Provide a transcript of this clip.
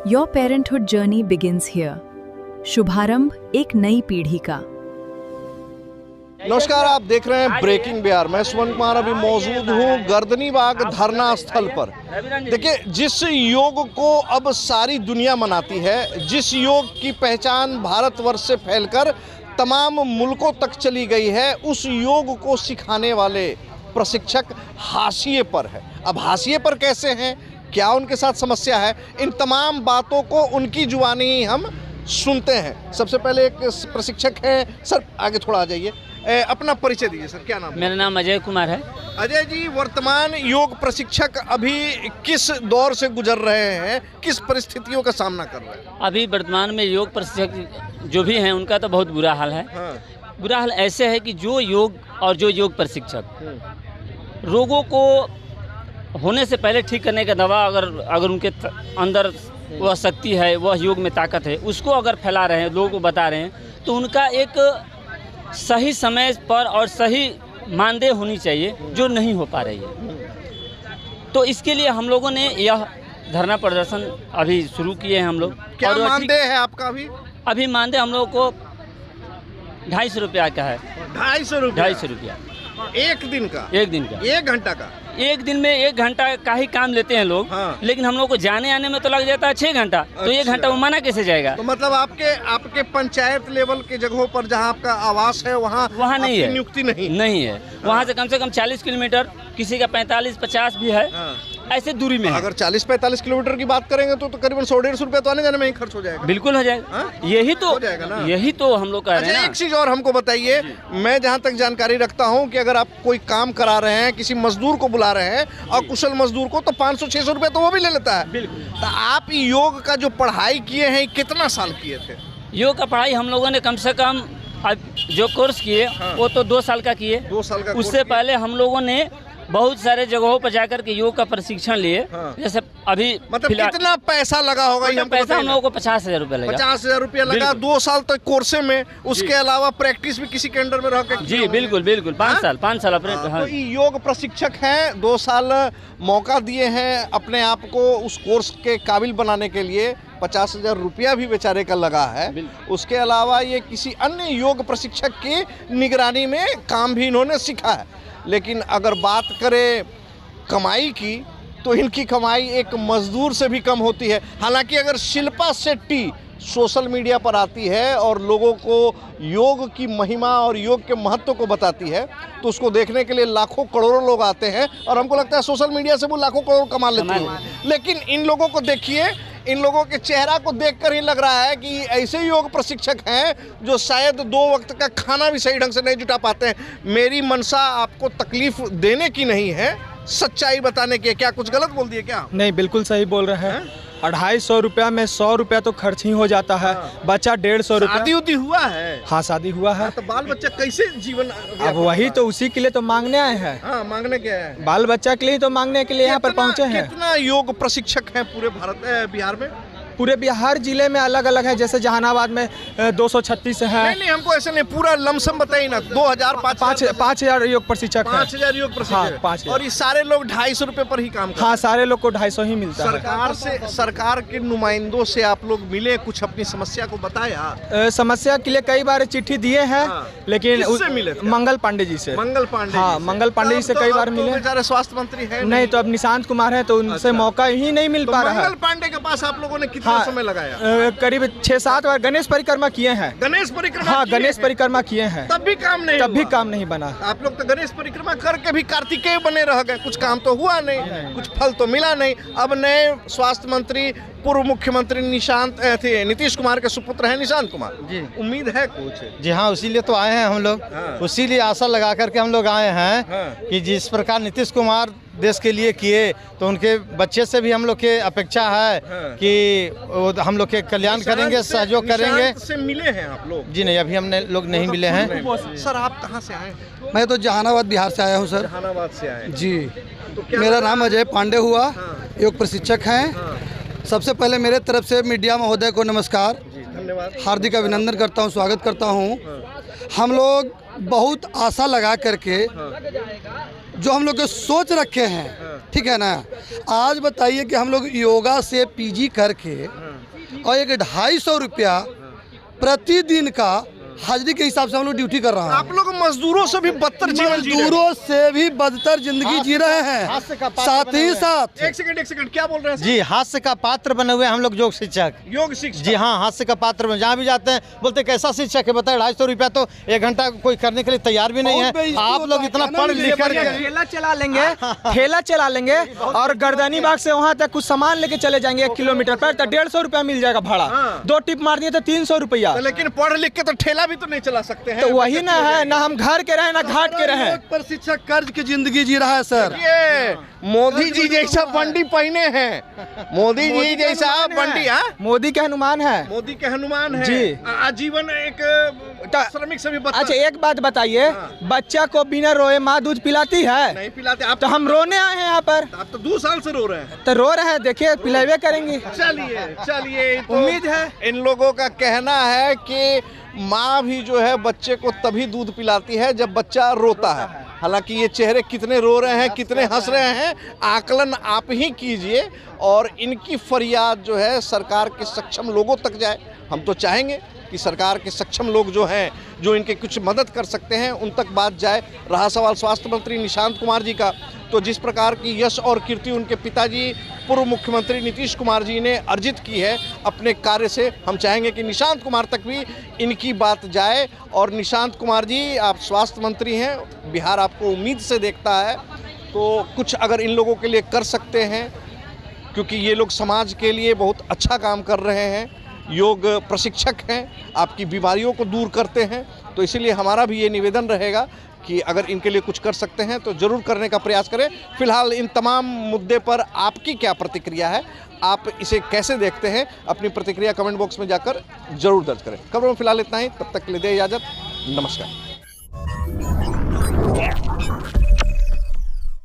Your parenthood journey begins here. शुभारंभ एक नई पीढ़ी का। नमस्कार, आप देख रहे हैं ब्रेकिंग बिहार। मैं सुमन कुमार अभी मौजूद हूँ गर्दनी बाग धरना स्थल पर। देखिए, जिस योग को अब सारी दुनिया मनाती है, जिस योग की पहचान भारतवर्ष से फैलकर तमाम मुल्कों तक चली गई है, उस योग को सिखाने वाले प्रशिक्षक हाशिए पर है। अब हाशिए पर कैसे हैं, क्या उनके साथ समस्या है, इन तमाम बातों को उनकी जुबानी ही हम सुनते हैं। सबसे पहले एक प्रशिक्षक हैं, सर आगे थोड़ा आ जाइए, अपना परिचय दीजिए सर। क्या नाम है? मेरा नाम अजय कुमार है। अजय जी, वर्तमान योग प्रशिक्षक अभी किस दौर से गुजर रहे हैं, किस परिस्थितियों का सामना कर रहे हैं? अभी वर्तमान में योग प्रशिक्षक जो भी हैं उनका तो बहुत बुरा हाल है। हाँ। बुरा हाल ऐसे है कि जो योग और जो योग प्रशिक्षक रोगों को होने से पहले ठीक करने का दवा अगर उनके अंदर वह शक्ति है, वह योग में ताकत है, उसको अगर फैला रहे हैं, लोगों को बता रहे हैं, तो उनका एक सही समय पर और सही मानदेय होनी चाहिए, जो नहीं हो पा रही है। तो इसके लिए हम लोगों ने यह धरना प्रदर्शन अभी शुरू किए हैं हम लोग। क्या मानदेय है आपका? अभी मानदेय हम लोगों को 250 रुपया का है। 250 रुपया? 250 रुपया एक दिन का? एक दिन का। 1 घंटा का? एक दिन में 1 घंटा का ही काम लेते हैं लोग। हाँ। लेकिन हम लोग को जाने आने में तो लग जाता है 6 घंटा। तो 1 घंटा वो माना कैसे जाएगा? तो मतलब आपके पंचायत लेवल के जगहों पर जहां आपका आवास है वहां नहीं है, नियुक्ति नहीं है। वहाँ से कम 40 किलोमीटर, किसी का 45-50 भी है। हाँ। ऐसे दूरी में है। अगर 40-45 किलोमीटर की बात करेंगे तो करीबन 100-150 रुपए तो आने जाने में ही खर्च हो जाएगा। बिल्कुल हो जाएगा। हाँ? यही तो हो जाएगा ना? यही तो हम लोग कह रहे हैं। एक चीज और हमको बताइए, मैं जहाँ तक जानकारी रखता हूँ कि अगर आप कोई काम करा रहे हैं, किसी मजदूर को बुला रहे हैं, और कुशल मजदूर को, तो 500-600 रुपए तो वो भी ले लेता है। बिल्कुल। तो आप योग का जो पढ़ाई किए हैं, कितना साल किए थे? योग का पढ़ाई हम लोगों ने कम से कम जो कोर्स किए, हाँ। वो तो 2 साल का किए। 2 साल का? उससे पहले हम लोगों ने बहुत सारे जगहों पर जाकर के योग का प्रशिक्षण लिए। हाँ। जैसे अभी मतलब कितना पैसा लगा होगा? मतलब पैसा हम लोगों को 50,000 रुपये लगा। 50,000 रुपया लगा 2 साल तक कोर्से में। उसके अलावा प्रैक्टिस भी किसी के अंडर में रह के? जी बिल्कुल। 5 साल अपने। हाँ। तो योग प्रशिक्षक हैं, 2 साल मौका दिए हैं अपने आप को उस कोर्स के काबिल बनाने के लिए। 50,000 रुपया भी बेचारे का लगा है। उसके अलावा ये किसी अन्य योग प्रशिक्षक की निगरानी में काम भी इन्होंने सीखा है। लेकिन अगर बात करें कमाई की, तो इनकी कमाई एक मजदूर से भी कम होती है। हालांकि अगर शिल्पा शेट्टी सोशल मीडिया पर आती है और लोगों को योग की महिमा और योग के महत्व को बताती है, तो उसको देखने के लिए लाखों करोड़ों लोग आते हैं, और हमको लगता है सोशल मीडिया से वो लाखों करोड़ कमा लेती है। लेकिन इन लोगों को देखिए, इन लोगों के चेहरा को देखकर ही लग रहा है कि ऐसे योग प्रशिक्षक हैं जो शायद 2 वक्त का खाना भी सही ढंग से नहीं जुटा पाते हैं। मेरी मनसा आपको तकलीफ देने की नहीं है, सच्चाई बताने की। क्या कुछ गलत बोल दिए क्या? नहीं, बिल्कुल सही बोल रहे हैं। 250 रुपया में 100 रुपया तो खर्च ही हो जाता है। हाँ। बच्चा 150 रुपया। शादी उदी हुआ है? हाँ, शादी हुआ है। तो बाल बच्चा कैसे जीवन? अब वही तो, उसी के लिए तो मांगने आए हैं। हाँ, मांगने के हैं। बाल बच्चा के लिए तो मांगने के लिए यहाँ पर पहुँचे हैं। कितना योग प्रशिक्षक हैं पूरे बिहार में? पूरे बिहार जिले में अलग अलग है। जैसे जहानाबाद में 236 है। नहीं, हमको ऐसे नहीं, पूरा लमसम बताइए ना। 2,000 5,000 योग प्रशिक्षक है। 5,000 योग प्रशिक्षक। हाँ, 5,000। और ये सारे लोग 250 रुपए पर ही काम करते हैं? हाँ, सारे लोग को 250 ही मिलता है। सरकार के नुमाइंदों से आप लोग मिले, कुछ अपनी समस्या को बताया? समस्या के लिए कई बार चिट्ठी दिए हैं। हाँ। लेकिन किससे मिले थे? मंगल पांडे जी से। मंगल पांडे? हाँ, मंगल पांडे जी से कई बार मिले। बेचारे स्वास्थ्य मंत्री हैं नहीं, तो अब निशांत कुमार है, तो उनसे मौका ही नहीं मिल पा रहा है। मंगल पांडे के पास आप लोगों ने कितना समय लगाया? करीब 6-7 बार गणेश परिक्रमा किए हैं। गणेश परिक्रमा? हाँ, गणेश परिक्रमा किए हैं। तब भी काम नहीं बना। आप लोग तो गणेश परिक्रमा करके भी कार्तिकेय बने रह गए, कुछ काम तो हुआ नहीं, कुछ फल तो मिला नहीं। अब नए स्वास्थ्य मंत्री, पूर्व मुख्यमंत्री नीतीश कुमार के सुपुत्र हैं निशांत कुमार जी, उम्मीद है कुछ? जी हाँ, उसीलिए तो आए हैं हम लोग। हाँ। उसीलिए आशा लगा करके हम लोग आए हैं। हाँ। कि जिस प्रकार नीतीश कुमार देश के लिए किए, तो उनके बच्चे से भी हम लोग के अपेक्षा है। हाँ। कि वो हम लोग के कल्याण करेंगे, सहयोग करेंगे। निशांत से मिले हैं आप लोग? जी नहीं, अभी हमने लोग नहीं मिले हैं। सर, आप कहाँ से आए? मैं तो जहानाबाद बिहार से आया हूँ सर। जहानाबाद से आए जी। तो मेरा नाम अजय पांडे हुआ। हाँ। योग प्रशिक्षक हैं। हाँ। सबसे पहले मेरे तरफ से मीडिया महोदय को नमस्कार, जी, धन्यवाद, हार्दिक अभिनंदन करता हूँ, स्वागत करता हूँ। हम लोग बहुत आशा लगा करके जो हम लोग के सोच रखे हैं, ठीक है ना। आज बताइए कि हम लोग योगा से पीजी करके और एक 250 रुपया प्रतिदिन का हाजिरी के हिसाब से हम लोग ड्यूटी कर रहे हैं। आप लोग मजदूरों से भी बदतर जीवन जी रहे हैं। मजदूरों से भी बदतर जिंदगी जी रहे हैं। साथ ही साथ एक सेकंड क्या बोल रहे हैं जी, हास्य का पात्र बने हुए हम लोग योग शिक्षक। योग शिक्षक जी हाँ, हास्य का पात्र में जहाँ भी जाते हैं बोलते कैसा शिक्षक है बताए, 250 रुपया तो 1 घंटा कोई करने के लिए तैयार भी नहीं है। आप लोग इतना पढ़ लिख कर ठेला चला लेंगे, ठेला चला लेंगे और गर्दनी बाग से वहाँ तक कुछ सामान लेके चले जाएंगे 1 किलोमीटर पर, तो 150 रुपया मिल जाएगा भाड़ा। 2 टिप मार दिए तो 300 रुपया। लेकिन पढ़ लिख के तो ठेला भी तो नहीं चला सकते हैं। तो वही ना है, ना हम घर के रहे ना घाट के रहे। प्रशिक्षक कर्ज की जिंदगी जी रहा है सर। ये मोदी जी जैसा बंडी पहने हैं, मोदी जी जैसा बंडी। मोदी के हनुमान है, मोदी के हनुमान है जी। आजीवन एक श्रमिक से भी बदतर। अच्छा एक बात बताइए, बच्चा को बिना रोए माँ दूध पिलाती है? नहीं पिलाते। आप तो हम रोने आए हैं यहाँ पर। आप तो 2 साल से रो रहे हैं। तो रो रहे हैं, देखिए पिलावे करेंगे। चलिए तो उम्मीद है। इन लोगों का कहना है कि माँ भी जो है बच्चे को तभी दूध पिलाती है जब बच्चा रोता है। हालांकि ये चेहरे कितने रो रहे हैं, कितने हंस रहे हैं, आकलन आप ही कीजिए और इनकी फरियाद जो है सरकार के सक्षम लोगों तक जाए। हम तो चाहेंगे कि सरकार के सक्षम लोग जो हैं, जो इनके कुछ मदद कर सकते हैं, उन तक बात जाए। रहा सवाल स्वास्थ्य मंत्री निशांत कुमार जी का, तो जिस प्रकार की यश और कीर्ति उनके पिताजी पूर्व मुख्यमंत्री नीतीश कुमार जी ने अर्जित की है अपने कार्य से, हम चाहेंगे कि निशांत कुमार तक भी इनकी बात जाए। और निशांत कुमार जी, आप स्वास्थ्य मंत्री हैं, बिहार आपको उम्मीद से देखता है, तो कुछ अगर इन लोगों के लिए कर सकते हैं, क्योंकि ये लोग समाज के लिए बहुत अच्छा काम कर रहे हैं, योग प्रशिक्षक हैं, आपकी बीमारियों को दूर करते हैं, तो इसीलिए हमारा भी ये निवेदन रहेगा कि अगर इनके लिए कुछ कर सकते हैं तो ज़रूर करने का प्रयास करें। फिलहाल इन तमाम मुद्दे पर आपकी क्या प्रतिक्रिया है, आप इसे कैसे देखते हैं, अपनी प्रतिक्रिया कमेंट बॉक्स में जाकर जरूर दर्ज करें। खबरों में फिलहाल इतना ही, तब तक के लिए दे इजाज़त, नमस्कार।